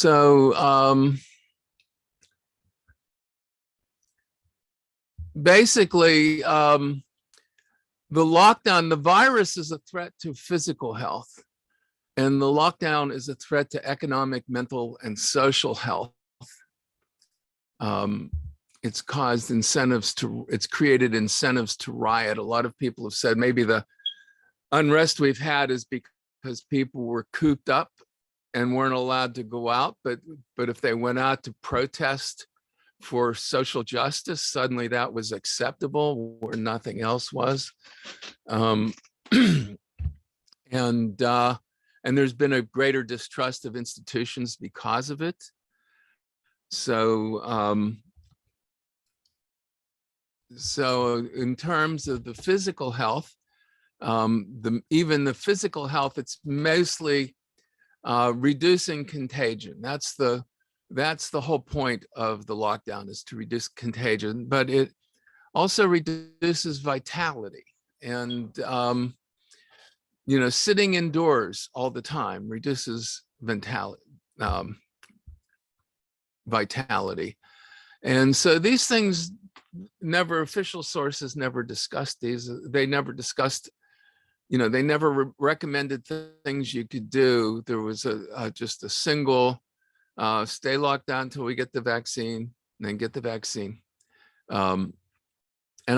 So basically, the lockdown, the virus is a threat to physical health, and the lockdown is a threat to economic, mental, and social health. It's caused incentives to, it's created incentives to riot. A lot of people have said maybe the unrest we've had is because people were cooped up and weren't allowed to go out, but if they went out to protest for social justice, suddenly that was acceptable where nothing else was. And there's been a greater distrust of institutions because of it. So in terms of the physical health, even the physical health, it's mostly reducing contagion. That's the whole point of the lockdown, is to reduce contagion, but it also reduces vitality. And you know, sitting indoors all the time reduces vitality. And so these things official sources never discussed these. They never discussed, you know, they never recommended things you could do. There was just a single, stay locked down until we get the vaccine, and then get the vaccine. And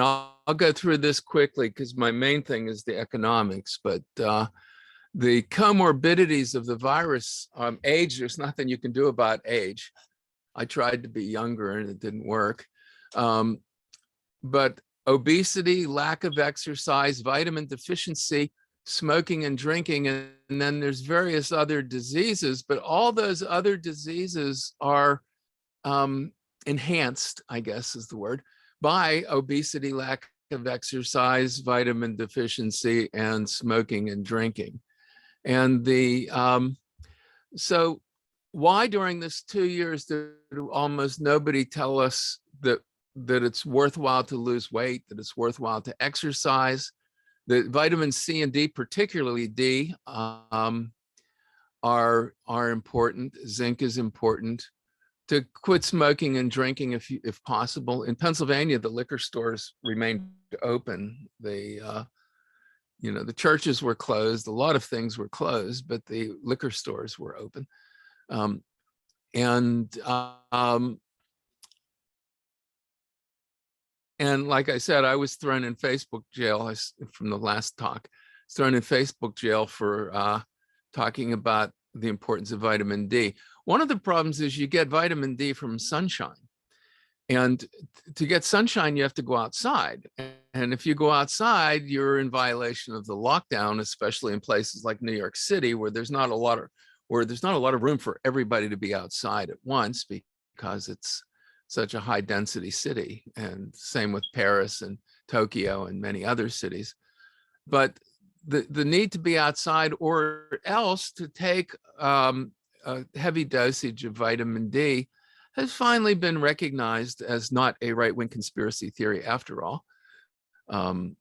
I'll go through this quickly because my main thing is the economics, but the comorbidities of the virus, age, there's nothing you can do about age. I tried to be younger and it didn't work. But obesity, lack of exercise, vitamin deficiency, smoking and drinking, and then there's various other diseases, but all those other diseases are enhanced, I guess is the word, by obesity, lack of exercise, vitamin deficiency, and smoking and drinking. And so why during this 2 years did almost nobody tell us that it's worthwhile to lose weight, that it's worthwhile to exercise, that vitamin C and D, particularly D, are important. Zinc is important. To quit smoking and drinking if possible. In Pennsylvania, the liquor stores remained open. They, you know, the churches were closed. A lot of things were closed, but the liquor stores were open. And like I said, I was thrown in Facebook jail from the last talk. I was thrown in Facebook jail for talking about the importance of vitamin D. One of the problems is you get vitamin D from sunshine. And to get sunshine, you have to go outside. And if you go outside, you're in violation of the lockdown, especially in places like New York City, where there's not a lot of room for everybody to be outside at once because it's such a high density city, and same with Paris and Tokyo and many other cities. But the need to be outside, or else to take a heavy dosage of vitamin D, has finally been recognized as not a right-wing conspiracy theory after all. And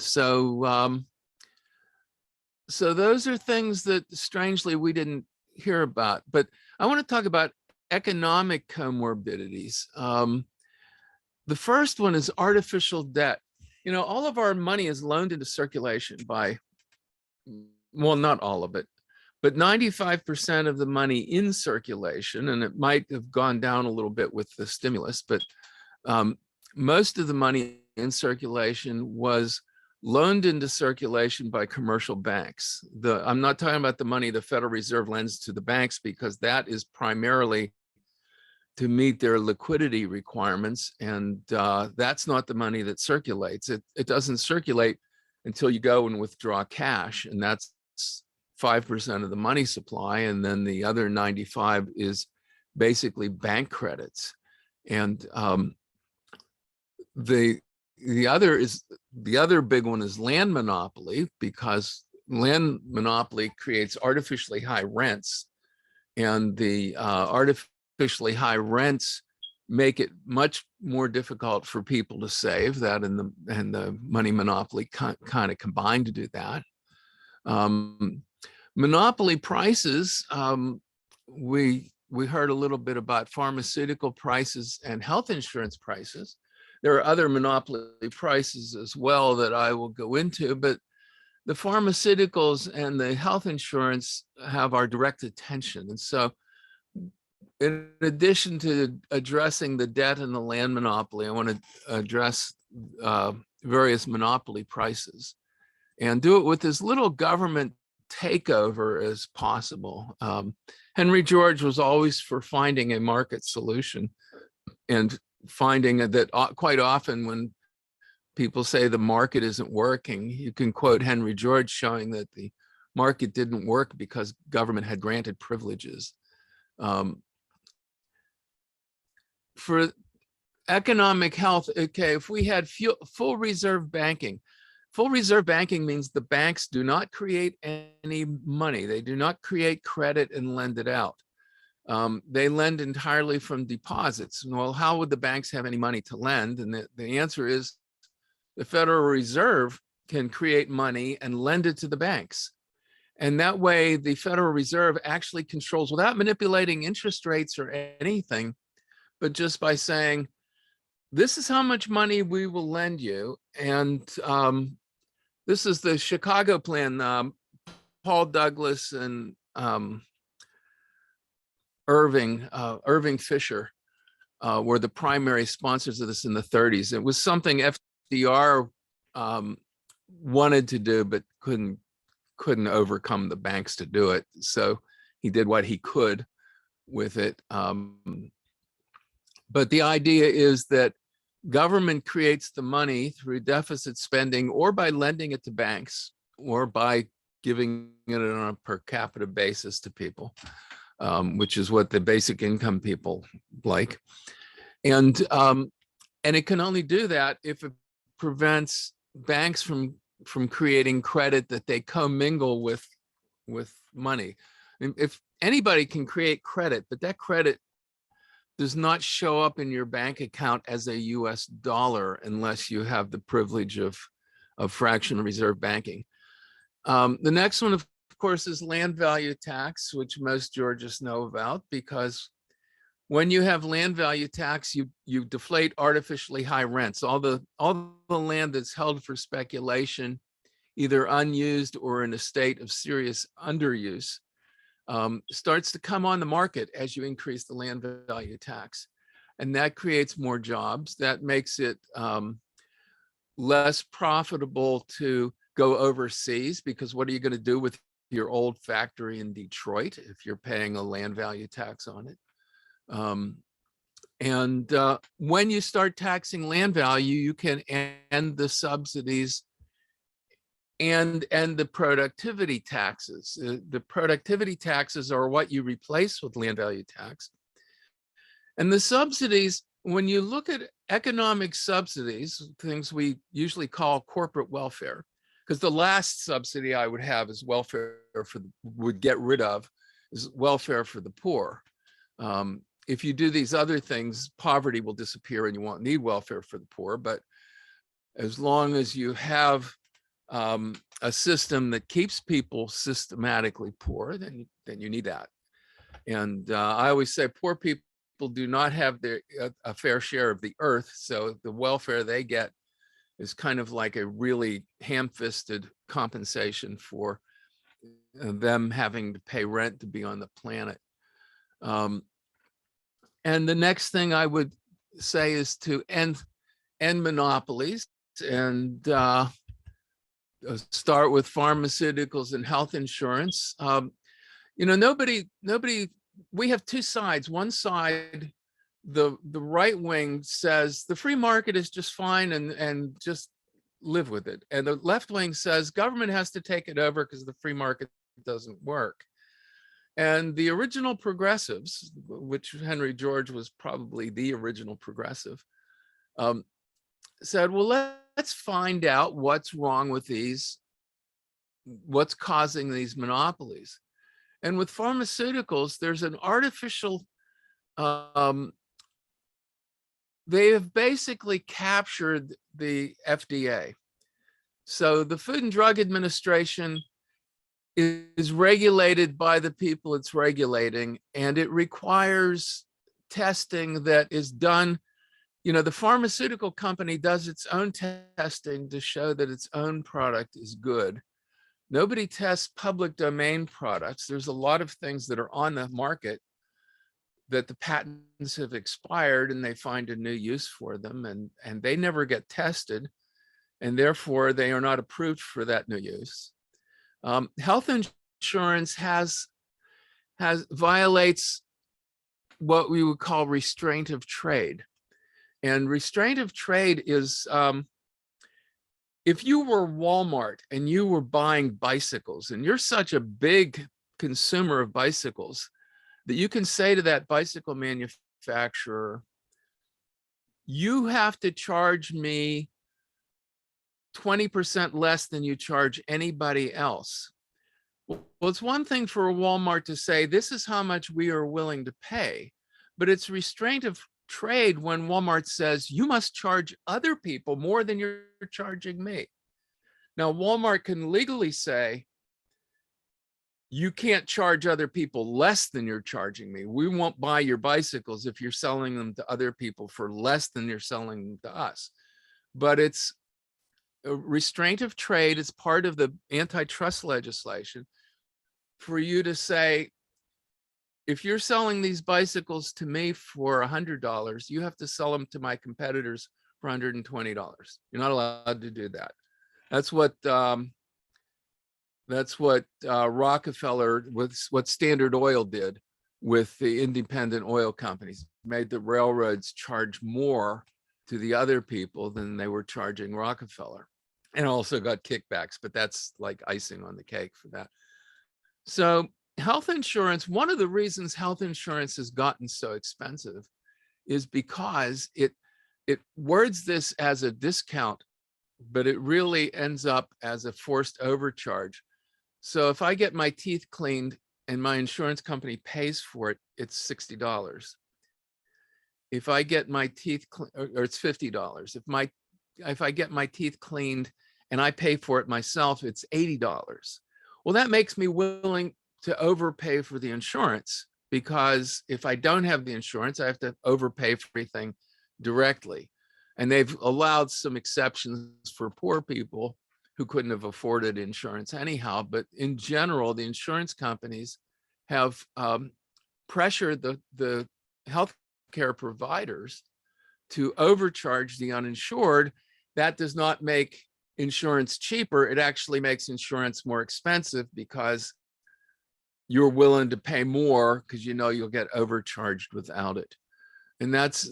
so those are things that strangely we didn't hear about. But I want to talk about economic comorbidities. The first one is artificial debt. You know, all of our money is loaned into circulation by, well, not all of it, but 95% of the money in circulation, and it might have gone down a little bit with the stimulus, but most of the money in circulation was loaned into circulation by commercial banks. I'm not talking about the money the Federal Reserve lends to the banks, because that is primarily to meet their liquidity requirements, and that's not the money that circulates. It doesn't circulate until you go and withdraw cash, and that's 5% of the money supply, and then the other 95 is basically bank credits. And the other big one is land monopoly, because land monopoly creates artificially high rents, and the artificially high rents make it much more difficult for people to save. That and the money monopoly kind of combined to do that. Monopoly prices we heard a little bit about pharmaceutical prices and health insurance prices. There are other monopoly prices as well that I will go into, but the pharmaceuticals and the health insurance have our direct attention. And so in addition to addressing the debt and the land monopoly, I want to address various monopoly prices and do it with as little government takeover as possible. Henry George was always for finding a market solution, and finding that quite often when people say the market isn't working, you can quote Henry George showing that the market didn't work because government had granted privileges. For economic health, okay, if we had full reserve banking means the banks do not create any money. They do not create credit and lend it out. They lend entirely from deposits. Well, how would the banks have any money to lend? And the answer is the Federal Reserve can create money and lend it to the banks. And that way the Federal Reserve actually controls, without manipulating interest rates or anything, but just by saying, this is how much money we will lend you. And this is the Chicago plan. Paul Douglas and Irving Fisher were the primary sponsors of this in the 30s. It was something FDR wanted to do, but couldn't overcome the banks to do it. So he did what he could with it. But the idea is that government creates the money through deficit spending, or by lending it to banks, or by giving it on a per capita basis to people, which is what the basic income people like. And it can only do that if it prevents banks from creating credit that they commingle with money. If anybody can create credit, but that credit does not show up in your bank account as a US dollar unless you have the privilege of fractional reserve banking. The next one, of course, is land value tax, which most Georgists know about, because when you have land value tax, you deflate artificially high rents. All the land that's held for speculation, either unused or in a state of serious underuse, starts to come on the market as you increase the land value tax. And that creates more jobs. That makes it less profitable to go overseas, because what are you going to do with your old factory in Detroit if you're paying a land value tax on it? When you start taxing land value, you can end the subsidies and the productivity taxes. The productivity taxes are what you replace with land value tax. And the subsidies, when you look at economic subsidies, things we usually call corporate welfare, because the last subsidy I would have is would get rid of, is welfare for the poor. If you do these other things, poverty will disappear and you won't need welfare for the poor. But as long as you have a system that keeps people systematically poor, then you need that. And I always say poor people do not have a fair share of the earth, so the welfare they get is kind of like a really ham-fisted compensation for them having to pay rent to be on the planet. And the next thing I would say is to end monopolies, and start with pharmaceuticals and health insurance. Nobody, we have two sides. One side, the right wing says the free market is just fine and just live with it. And the left wing says government has to take it over because the free market doesn't work. And the original progressives, which Henry George was probably the original progressive, said, well, let's find out what's wrong with these, what's causing these monopolies. And with pharmaceuticals, there's an artificial, they have basically captured the FDA. So the Food and Drug Administration is regulated by the people it's regulating, and it requires testing that is done. You know, the pharmaceutical company does its own testing to show that its own product is good. Nobody tests public domain products. There's a lot of things that are on the market that the patents have expired and they find a new use for them, and they never get tested, and therefore they are not approved for that new use. Health insurance violates what we would call restraint of trade. And restraint of trade is, if you were Walmart and you were buying bicycles, and you're such a big consumer of bicycles that you can say to that bicycle manufacturer, you have to charge me 20% less than you charge anybody else. Well, it's one thing for a Walmart to say, this is how much we are willing to pay, but it's restraint of trade when Walmart says, you must charge other people more than you're charging me. Now, Walmart can legally say, you can't charge other people less than you're charging me. We won't buy your bicycles if you're selling them to other people for less than you're selling them to us. But it's a restraint of trade. It's part of the antitrust legislation for you to say, if you're selling these bicycles to me for $100, you have to sell them to my competitors for $120. You're not allowed to do that. That's what Rockefeller, with what Standard Oil did with the independent oil companies, made the railroads charge more to the other people than they were charging Rockefeller, and also got kickbacks, but that's like icing on the cake for that. So health insurance, one of the reasons health insurance has gotten so expensive is because it words this as a discount, but it really ends up as a forced overcharge. So if I get my teeth cleaned and my insurance company pays for it, it's $60. If I get my teeth, or it's $50. If I get my teeth cleaned and I pay for it myself, it's $80. Well, that makes me willing to overpay for the insurance, because if I don't have the insurance, I have to overpay for everything directly. And they've allowed some exceptions for poor people who couldn't have afforded insurance anyhow. But in general, the insurance companies have pressured the healthcare providers to overcharge the uninsured. That does not make insurance cheaper. It actually makes insurance more expensive, because you're willing to pay more because you know you'll get overcharged without it. And that's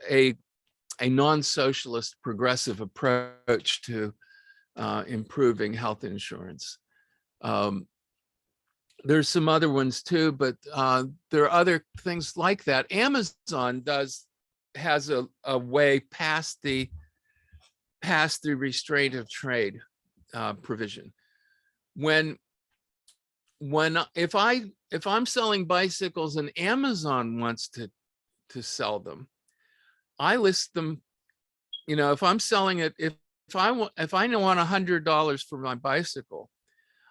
a non-socialist progressive approach to improving health insurance. There's some other ones too, but there are other things like that. Amazon has a way past the restraint of trade provision. If I'm selling bicycles and Amazon wants to sell them, I list them. You know, if I'm selling it, if I want $100 for my bicycle,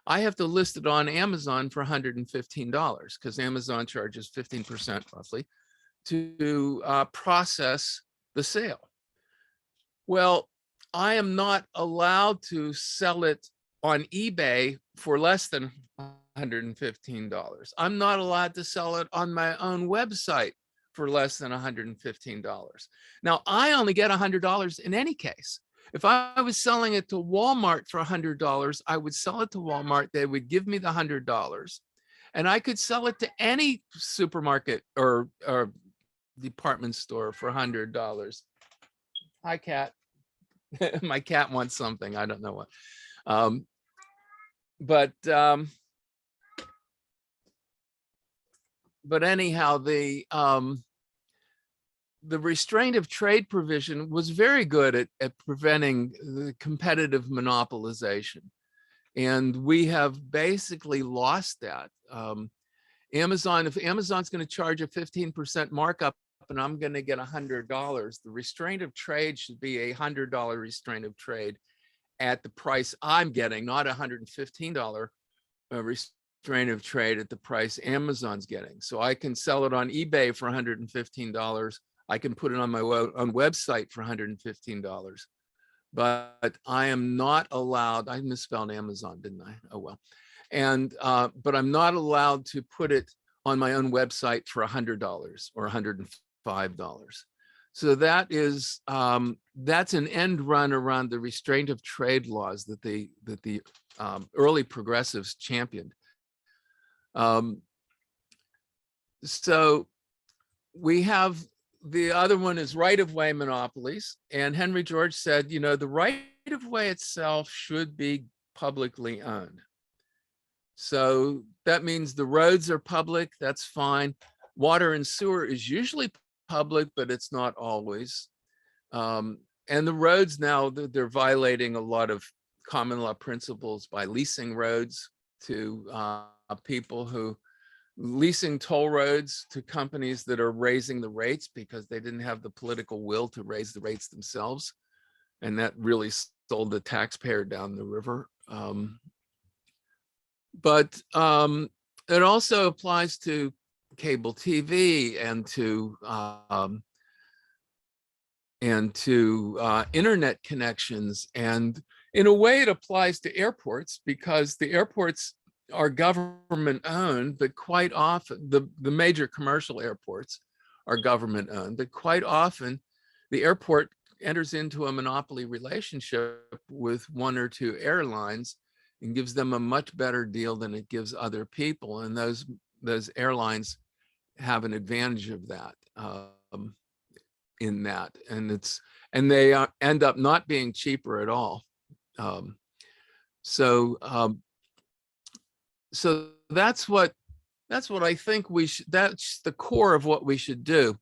I have to list it on Amazon for $115, because Amazon charges 15% roughly to process the sale. Well, I am not allowed to sell it on eBay for less than $115. I'm not allowed to sell it on my own website for less than $115. Now, I only get $100 in any case. If I was selling it to Walmart for $100, I would sell it to Walmart. They would give me the $100, and I could sell it to any supermarket or department store for $100. Hi, cat. My cat wants something. I don't know what. But anyhow, the restraint of trade provision was very good at preventing the competitive monopolization. And we have basically lost that. Amazon, if Amazon's going to charge a 15% markup and I'm going to get $100, the restraint of trade should be a $100 restraint of trade at the price I'm getting, not a $115 a restraint of trade at the price Amazon's getting. So I can sell it on eBay for $115. I can put it on my own website for $115. But I am not allowed, I misspelled Amazon, didn't I? Oh, well. And, but I'm not allowed to put it on my own website for $100 or $105. So that is, that's an end run around the restraint of trade laws that the early progressives championed. So we have, the other one is right-of-way monopolies. And Henry George said, you know, the right-of-way itself should be publicly owned. So that means the roads are public, that's fine. Water and sewer is usually public, but it's not always. And the roads now, they're violating a lot of common law principles by leasing roads to people who, leasing toll roads to companies that are raising the rates because they didn't have the political will to raise the rates themselves. And that really sold the taxpayer down the river. But it also applies to cable TV and to internet connections. And in a way, it applies to airports because the airports are government owned, but quite often the major commercial airports are government owned, but quite often the airport enters into a monopoly relationship with one or two airlines and gives them a much better deal than it gives other people. And those airlines have an advantage of that in that. And they end up not being cheaper at all. So that's what I think we should, that's the core of what we should do.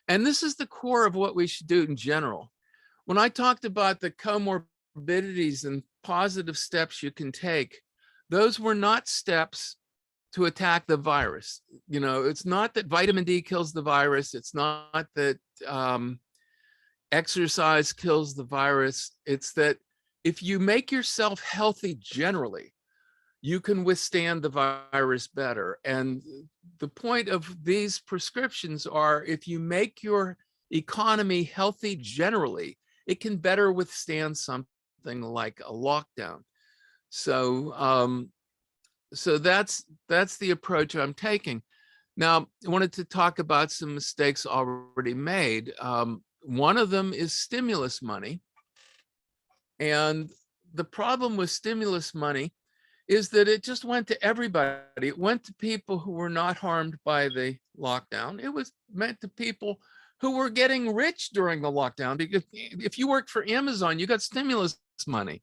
And this is the core of what we should do in general. When I talked about the comorbidities and positive steps you can take, those were not steps to attack the virus. You know, it's not that vitamin D kills the virus. It's not that exercise kills the virus. It's that if you make yourself healthy generally, you can withstand the virus better. And the point of these prescriptions are, if you make your economy healthy generally, it can better withstand something like a lockdown. So, so that's the approach I'm taking. Now, I wanted to talk about some mistakes already made. One of them is stimulus money. And the problem with stimulus money is that it just went to everybody. It went to people who were not harmed by the lockdown. It was meant to people who were getting rich during the lockdown, because if you worked for Amazon, you got stimulus money,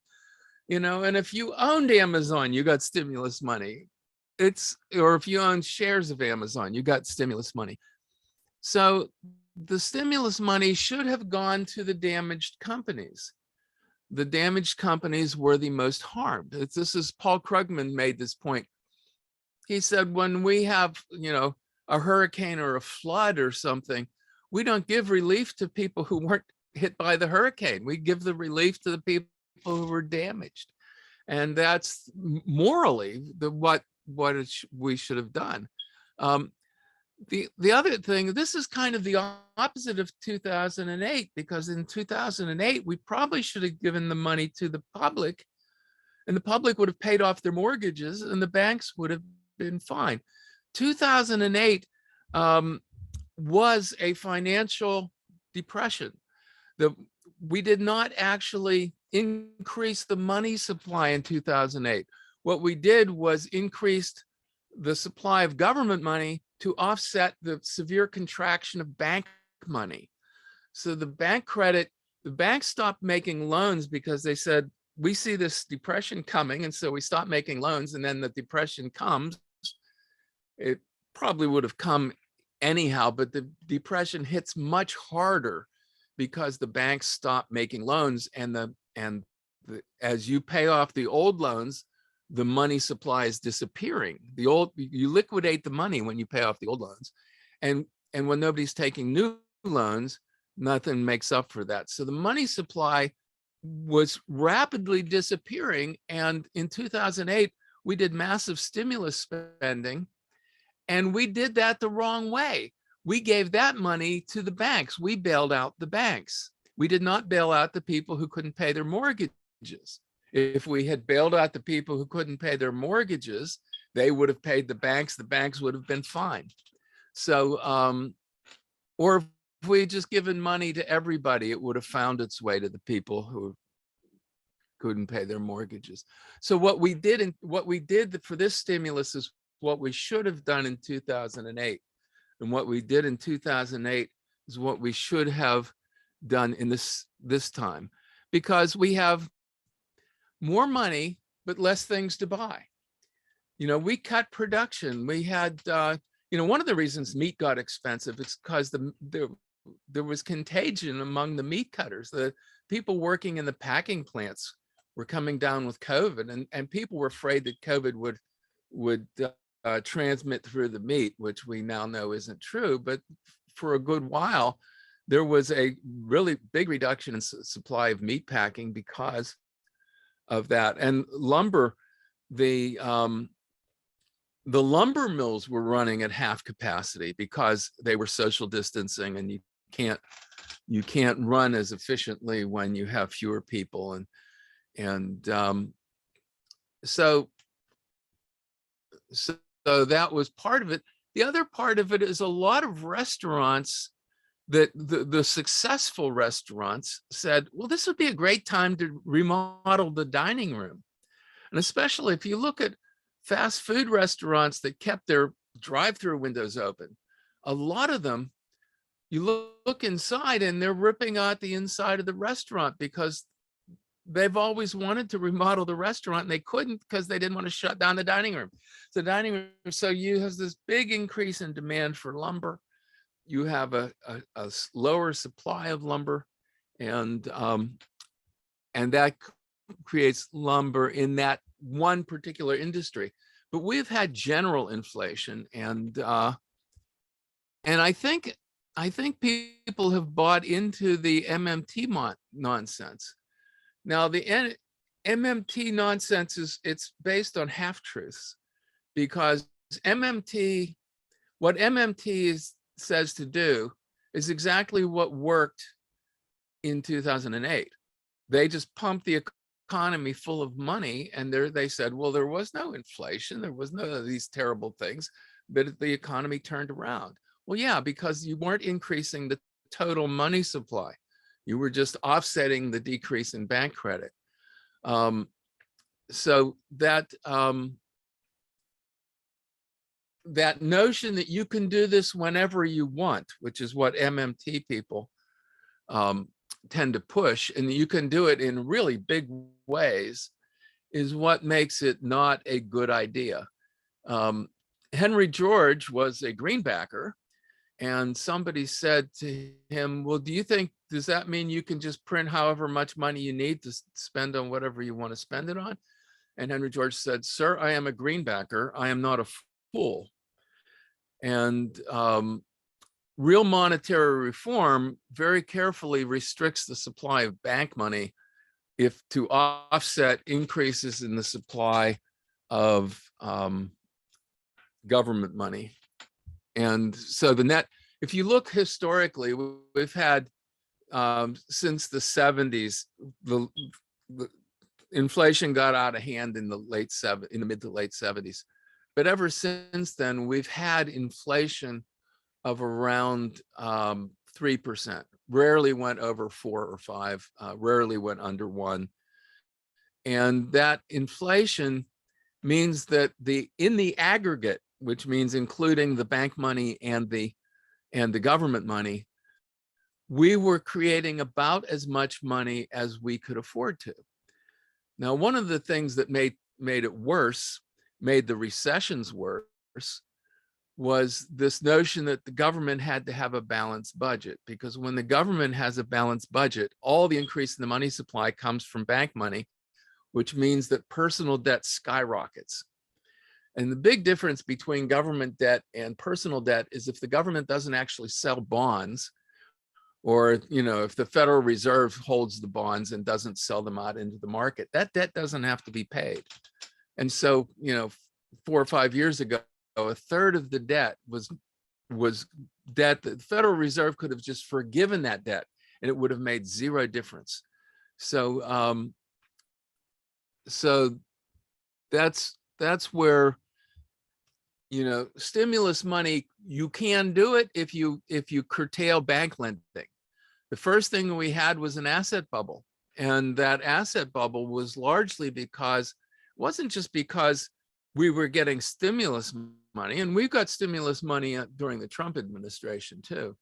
you know, and if you owned Amazon, you got stimulus money. Or if you owned shares of Amazon, you got stimulus money. So the stimulus money should have gone to the damaged companies. The damaged companies were the most harmed. This is Paul Krugman made this point. He said, when we have, you know, a hurricane or a flood or something, we don't give relief to people who weren't hit by the hurricane. We give the relief to the people who were damaged. And that's morally what we should have done. The other thing, this is kind of the opposite of 2008, because in 2008, we probably should have given the money to the public, and the public would have paid off their mortgages and the banks would have been fine. 2008 was a financial depression. We did not actually increase the money supply in 2008. What we did was increased the supply of government money to offset the severe contraction of bank money. So the bank credit, the banks stopped making loans because they said, we see this depression coming, and so we stopped making loans, and then the depression comes. It probably would have come anyhow, but the depression hits much harder because the banks stop making loans, and as you pay off the old loans, the money supply is disappearing. You liquidate the money when you pay off the old loans, and when nobody's taking new loans, nothing makes up for that. So the money supply was rapidly disappearing, and in 2008, we did massive stimulus spending, and we did that the wrong way. We gave that money to the banks. We bailed out the banks. We did not bail out the people who couldn't pay their mortgages. If we had bailed out the people who couldn't pay their mortgages, they would have paid the banks would have been fine. So, or if we had just given money to everybody, it would have found its way to the people who couldn't pay their mortgages. So what we did for this stimulus is what we should have done in 2008. And what we did in 2008 is what we should have done in this time, because we have more money, but less things to buy. You know, we cut production. We had, you know, one of the reasons meat got expensive is because there was contagion among the meat cutters. The people working in the packing plants were coming down with COVID, and people were afraid that COVID would transmit through the meat, which we now know isn't true. But for a good while, there was a really big reduction in supply of meat packing because of that. And lumber, the lumber mills were running at half capacity because they were social distancing, and you can't run as efficiently when you have fewer people. And so that was part of it. The other part of it is a lot of restaurants, that the successful restaurants said, well, this would be a great time to remodel the dining room. And especially if you look at fast food restaurants that kept their drive-through windows open, a lot of them, you look inside and they're ripping out the inside of the restaurant because they've always wanted to remodel the restaurant and they couldn't because they didn't want to shut down the dining room. So you have this big increase in demand for lumber. You have a lower supply of lumber, and that creates lumber in that one particular industry. But we've had general inflation, and I think people have bought into the MMT nonsense. Now, the MMT nonsense it's based on half-truths, because what MMT says to do is exactly what worked in 2008. They just pumped the economy full of money, and they said, well, there was no inflation, there was none of these terrible things, but the economy turned around. Well, yeah, because you weren't increasing the total money supply. You were just offsetting the decrease in bank credit. So that notion that you can do this whenever you want, which is what MMT people tend to push, and you can do it in really big ways, is what makes it not a good idea. Henry George was a greenbacker, and somebody said to him, well, does that mean you can just print however much money you need to spend on whatever you want to spend it on? And Henry George said, sir, I am a greenbacker. I am not a fool. And real monetary reform very carefully restricts the supply of bank money to offset increases in the supply of government money. And so if you look historically, we've had since the 70s, the inflation got out of hand in the mid to late 70s. But ever since then, we've had inflation of around 3%. Rarely went over 4 or 5, rarely went under 1. And that inflation means that in the aggregate, which means including the bank money and the government money, we were creating about as much money as we could afford to. Now, one of the things that made it worse, made the recessions worse, was this notion that the government had to have a balanced budget, because when the government has a balanced budget, all the increase in the money supply comes from bank money, which means that personal debt skyrockets. And the big difference between government debt and personal debt is if the government doesn't actually sell bonds, or if the Federal Reserve holds the bonds and doesn't sell them out into the market, that debt doesn't have to be paid. And so, 4 or 5 years ago, a third of the debt was debt that the Federal Reserve could have just forgiven that debt, and it would have made zero difference. So, so that's where, stimulus money, you can do it if you curtail bank lending. The first thing we had was an asset bubble, and that asset bubble was largely because, it wasn't just because we were getting stimulus money, and we got stimulus money during the Trump administration too.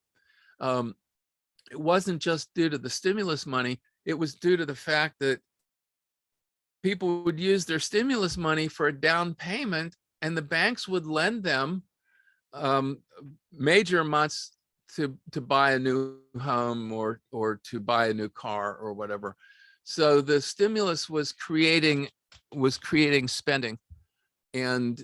It wasn't just due to the stimulus money, it was due to the fact that people would use their stimulus money for a down payment, and the banks would lend them major amounts to buy a new home or to buy a new car or whatever. So the stimulus was creating spending, and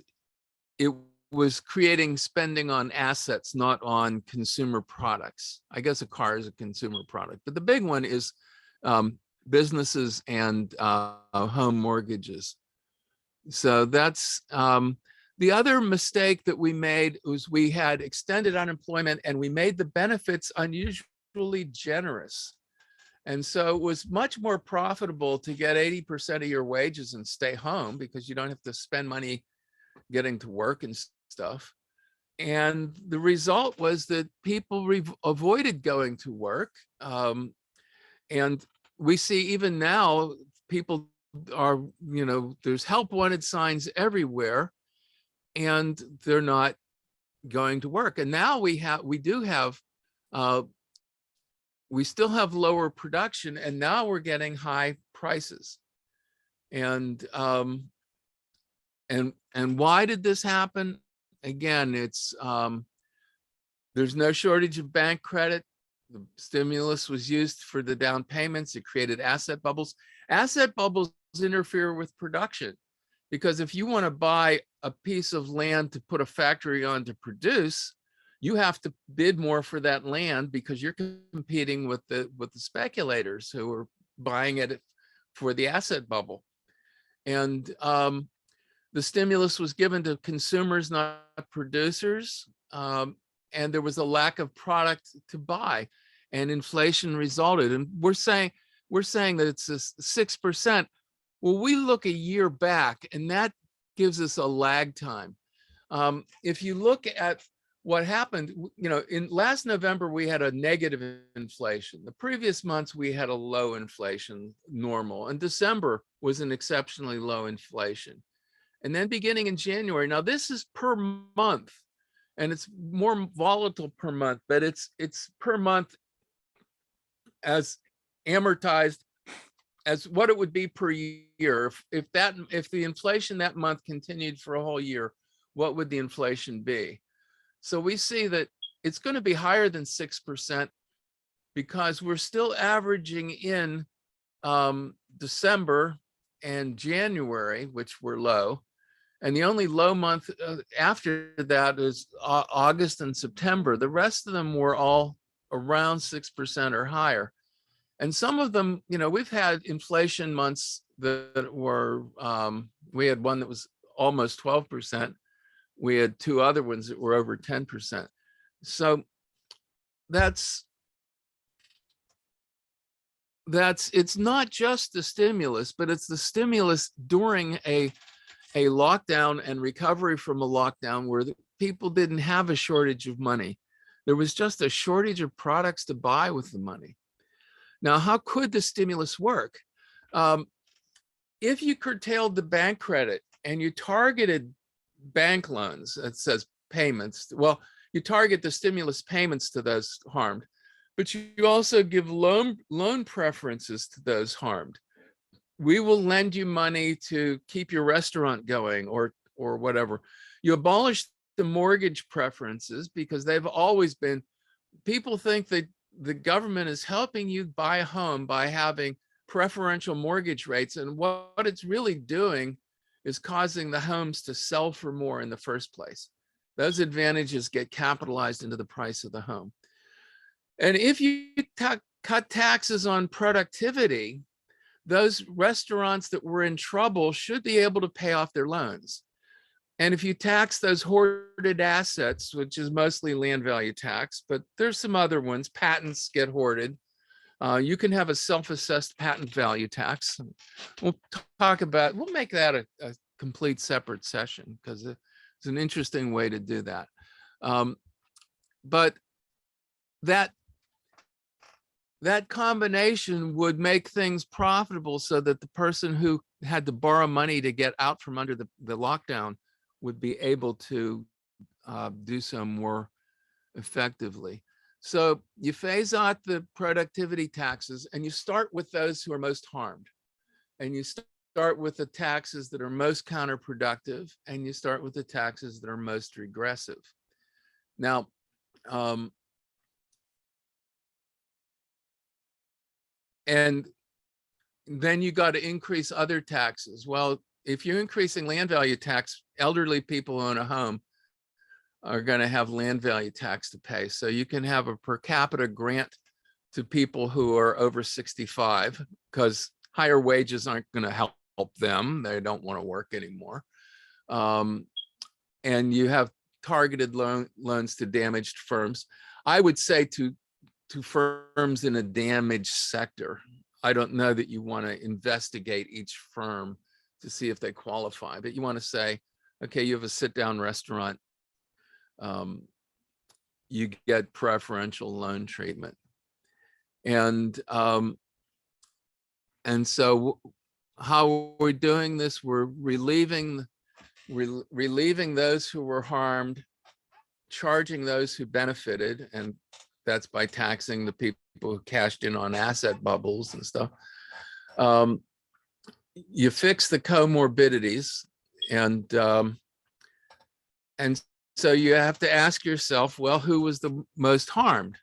it was creating spending on assets, not on consumer products. I guess a car is a consumer product, but the big one is businesses and home mortgages. So that's the other mistake that we made was we had extended unemployment, and we made the benefits unusually generous. And so it was much more profitable to get 80% of your wages and stay home, because you don't have to spend money getting to work and stuff. And the result was that people avoided going to work. And we see even now, people are, there's help wanted signs everywhere, and they're not going to work. And now we still have lower production, and now we're getting high prices. And why did this happen? Again, it's there's no shortage of bank credit. The stimulus was used for the down payments. It created asset bubbles. Asset bubbles interfere with production, because if you want to buy a piece of land to put a factory on to produce, you have to bid more for that land, because you're competing with the speculators who are buying it for the asset bubble. And the stimulus was given to consumers, not producers. And there was a lack of product to buy, and inflation resulted. And we're saying that it's 6%. Well, we look a year back, and that gives us a lag time. If you look at what happened, in last November, we had a negative inflation. The previous months, we had a low inflation, normal. And December was an exceptionally low inflation. And then beginning in January, now this is per month, and it's more volatile per month, but it's per month as amortized as what it would be per year. If the inflation that month continued for a whole year, what would the inflation be? So we see that it's going to be higher than 6%, because we're still averaging in December and January, which were low. And the only low month after that is August and September. The rest of them were all around 6% or higher. And some of them, we've had inflation months that were, we had one that was almost 12%. We had two other ones that were over 10%. So it's not just the stimulus, but it's the stimulus during a lockdown and recovery from a lockdown where the people didn't have a shortage of money. There was just a shortage of products to buy with the money. Now, how could the stimulus work? If you curtailed the bank credit and you targeted bank loans, it says payments, well, you target the stimulus payments to those harmed, but you also give loan preferences to those harmed. We will lend you money to keep your restaurant going or whatever. You abolish the mortgage preferences, because they've always been, people think that the government is helping you buy a home by having preferential mortgage rates. And what it's really doing is causing the homes to sell for more in the first place. Those advantages get capitalized into the price of the home. And if you cut taxes on productivity, those restaurants that were in trouble should be able to pay off their loans. And if you tax those hoarded assets, which is mostly land value tax, but there's some other ones, patents get hoarded. You can have a self-assessed patent value tax. We'll make that a complete separate session because it's an interesting way to do that. But that combination would make things profitable so that the person who had to borrow money to get out from under the lockdown would be able to do so more effectively. So you phase out the productivity taxes and you start with those who are most harmed. And you start with the taxes that are most counterproductive, and you start with the taxes that are most regressive. Now, and then you got to increase other taxes. Well, if you're increasing land value tax, elderly people who own a home are going to have land value tax to pay. So you can have a per capita grant to people who are over 65 because higher wages aren't going to help them. They don't want to work anymore. And you have targeted loans to damaged firms. I would say to firms in a damaged sector. I don't know that you want to investigate each firm to see if they qualify, but you want to say, okay, you have a sit-down restaurant, you get preferential loan treatment. And so how we're doing this, we're relieving those who were harmed, charging those who benefited, and that's by taxing the people who cashed in on asset bubbles and stuff. You fix the comorbidities, and so you have to ask yourself, well, who was the most harmed?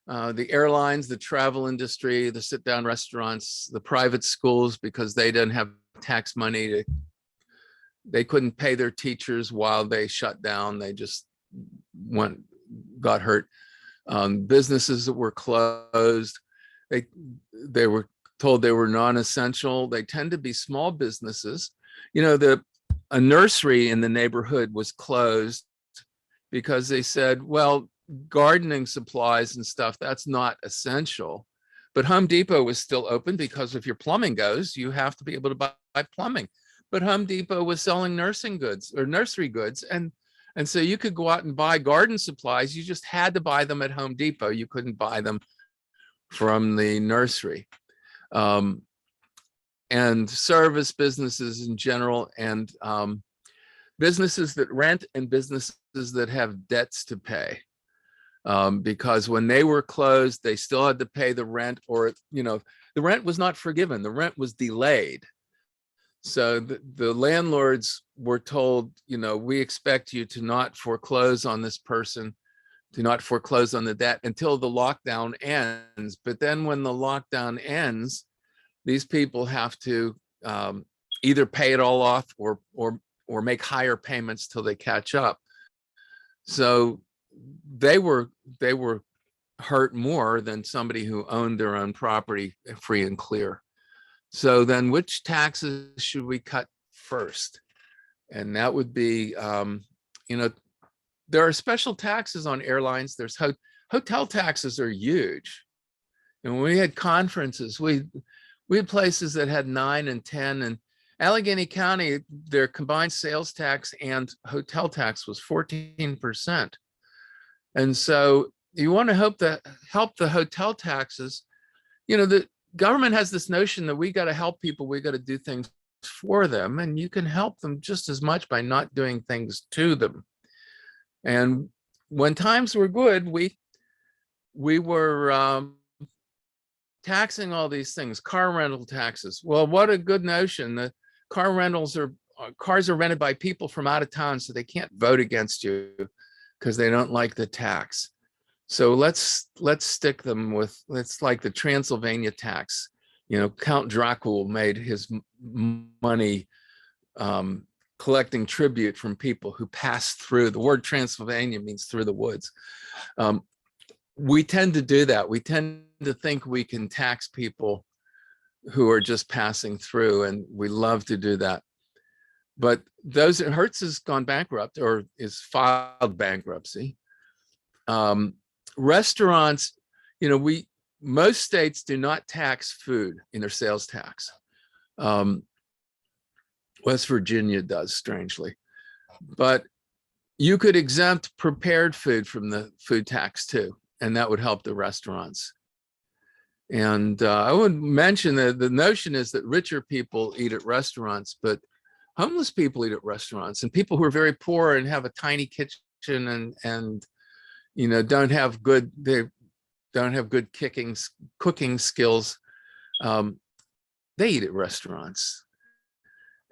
The airlines, the travel industry, the sit-down restaurants, the private schools, because they didn't have tax money they couldn't pay their teachers while they shut down. They just got hurt. Businesses that were closed, they were told they were non-essential. They tend to be small businesses. You know, a nursery in the neighborhood was closed because they said, well, gardening supplies and stuff, that's not essential. But Home Depot was still open because if your plumbing goes, you have to be able to buy plumbing. But Home Depot was selling nursing goods or nursery goods. And so you could go out and buy garden supplies. You just had to buy them at Home Depot. You couldn't buy them from the nursery. And service businesses in general, and businesses that rent and businesses that have debts to pay. Because when they were closed, they still had to pay the rent, or, the rent was not forgiven. The rent was delayed. So the landlords were told, we expect you to not foreclose on this person, to not foreclose on the debt until the lockdown ends. But then when the lockdown ends, these people have to either pay it all off or make higher payments till they catch up. So they were hurt more than somebody who owned their own property free and clear. So then which taxes should we cut first? And that would be, there are special taxes on airlines. There's hotel taxes are huge. And when we had conferences, we had places that had 9 and 10, and Allegheny County, their combined sales tax and hotel tax was 14%. And so you want to help the hotel taxes. The government has this notion that we got to help people, we got to do things for them, and you can help them just as much by not doing things to them. And when times were good, we were taxing all these things, car rental taxes. Well, what a good notion. The car rentals cars are rented by people from out of town, so they can't vote against you because they don't like the tax. So let's stick them with, it's like the Transylvania tax. Count Dracula made his money collecting tribute from people who passed through. The word Transylvania means through the woods. We tend to do that. We tend to think we can tax people who are just passing through, and we love to do that. But those, Hertz has gone bankrupt or is filed bankruptcy. Restaurants, you know, most states do not tax food in their sales tax. West Virginia does, strangely. But you could exempt prepared food from the food tax too, and that would help the restaurants. And I would mention that the notion is that richer people eat at restaurants, but homeless people eat at restaurants, and people who are very poor and have a tiny kitchen and you know don't have good cooking skills, they eat at restaurants.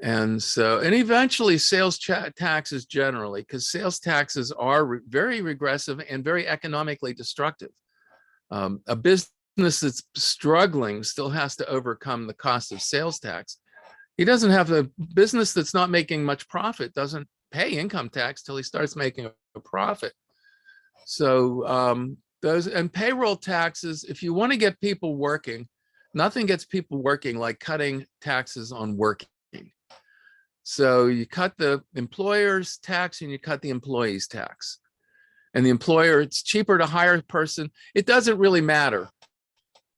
And so, and eventually sales taxes generally, because sales taxes are very regressive and very economically destructive. A business that's struggling still has to overcome the cost of sales tax. He doesn't have a business that's not making much profit, doesn't pay income tax till he starts making a profit. So those, and payroll taxes, if you want to get people working, nothing gets people working like cutting taxes on working. So you cut the employer's tax and you cut the employee's tax. And the employer, it's cheaper to hire a person. It doesn't really matter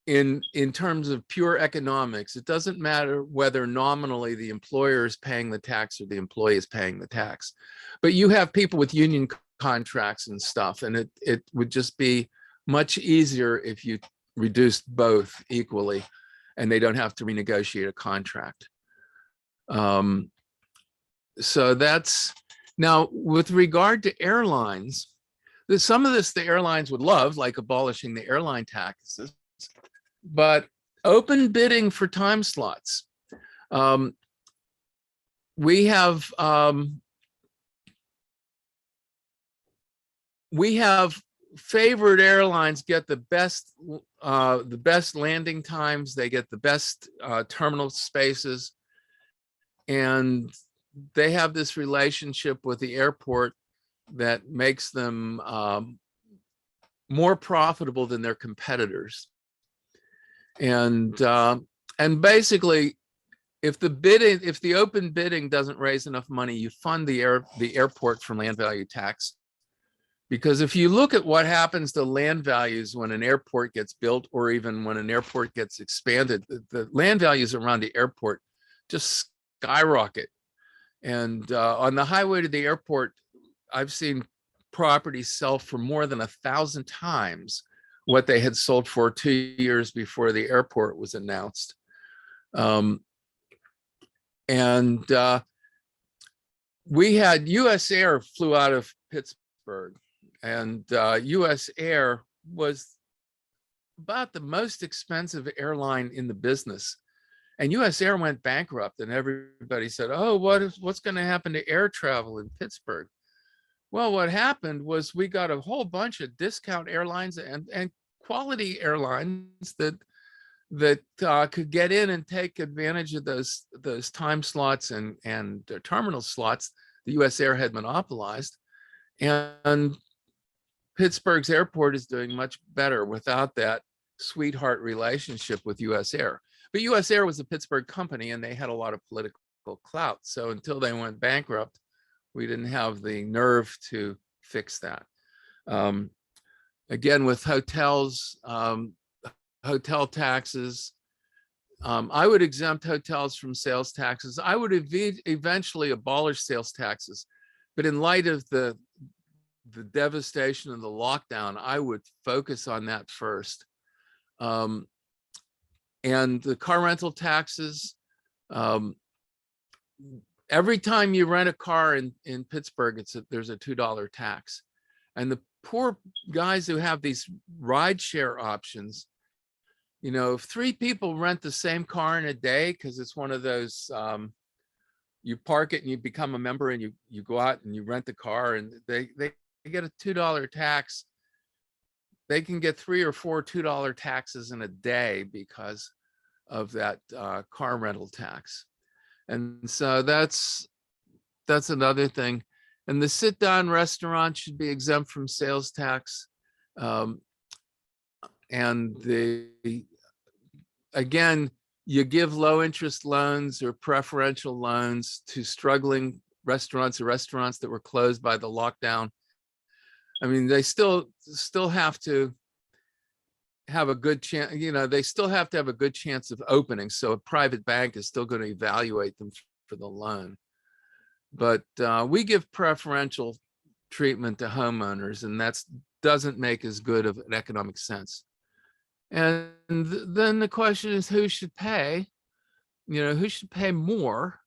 in terms of pure economics. It doesn't matter whether nominally the employer is paying the tax or the employee is paying the tax. But you have people with union contracts and stuff, and it would just be much easier if you reduced both equally and they don't have to renegotiate a contract. So that's, now with regard to airlines, there's some of this the airlines would love, like abolishing the airline taxes, but open bidding for time slots. We have favored airlines get the best landing times, they get the best terminal spaces, and they have this relationship with the airport that makes them more profitable than their competitors. And basically, if the open bidding doesn't raise enough money, you fund the airport from land value tax. Because if you look at what happens to land values when an airport gets built, or even when an airport gets expanded, the land values around the airport just skyrocket. And on the highway to the airport, I've seen properties sell for more than 1,000 times what they had sold for 2 years before the airport was announced. We had US Air flew out of Pittsburgh, and US Air was about the most expensive airline in the business. And US Air went bankrupt, and everybody said, oh, what's going to happen to air travel in Pittsburgh? Well, what happened was we got a whole bunch of discount airlines and quality airlines that could get in and take advantage of those time slots and terminal slots the US Air had monopolized. And Pittsburgh's airport is doing much better without that sweetheart relationship with US Air. But US Air was a Pittsburgh company, and they had a lot of political clout. So until they went bankrupt, we didn't have the nerve to fix that. Again, with hotels, hotel taxes, I would exempt hotels from sales taxes. I would eventually abolish sales taxes. But in light of the devastation of the lockdown, I would focus on that first. And the car rental taxes, every time you rent a car in Pittsburgh, there's a $2 tax. And the poor guys who have these rideshare options, you know, if 3 people rent the same car in a day, because it's one of those, you park it and you become a member, and you go out and you rent the car, and they get a $2 tax. They can get 3 or 4 $2 taxes in a day because of that car rental tax. And so that's another thing. And the sit-down restaurant should be exempt from sales tax. And again, you give low interest loans or preferential loans to struggling restaurants or restaurants that were closed by the lockdown. I mean, they still have to have a good chance, they still have to have a good chance of opening. So a private bank is still going to evaluate them for the loan. But we give preferential treatment to homeowners, and that doesn't make as good of an economic sense. And then the question is, who should pay? Who should pay more?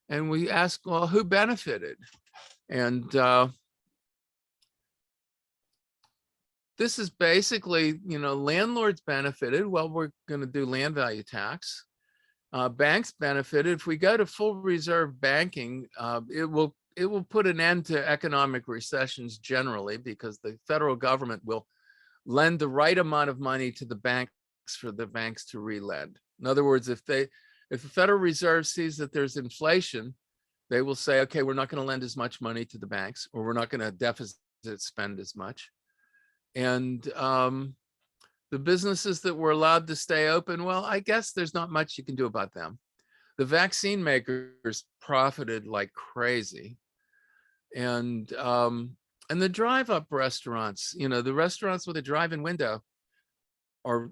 And we ask, well, who benefited? And this is basically, landlords benefited. Well, we're going to do land value tax. Banks benefited. If we go to full reserve banking, it will put an end to economic recessions generally, because the federal government will lend the right amount of money to the banks for the banks to relend. In other words, if the Federal Reserve sees that there's inflation, they will say, okay, we're not going to lend as much money to the banks, or we're not going to deficit spend as much. And the businesses that were allowed to stay open, well, I guess there's not much you can do about them. The vaccine makers profited like crazy. And the drive-up restaurants, the restaurants with a drive-in window are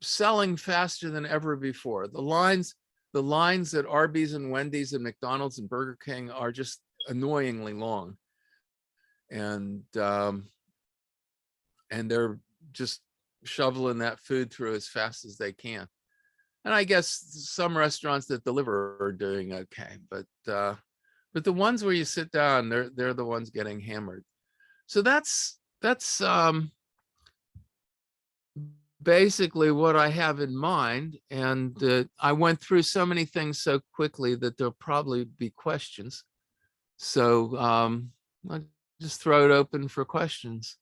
selling faster than ever before. The lines at Arby's and Wendy's and McDonald's and Burger King are just annoyingly long. And they're just shoveling that food through as fast as they can. And I guess some restaurants that deliver are doing okay, but the ones where you sit down, they're the ones getting hammered. So that's basically what I have in mind. And I went through so many things so quickly that there'll probably be questions. So I'll just throw it open for questions.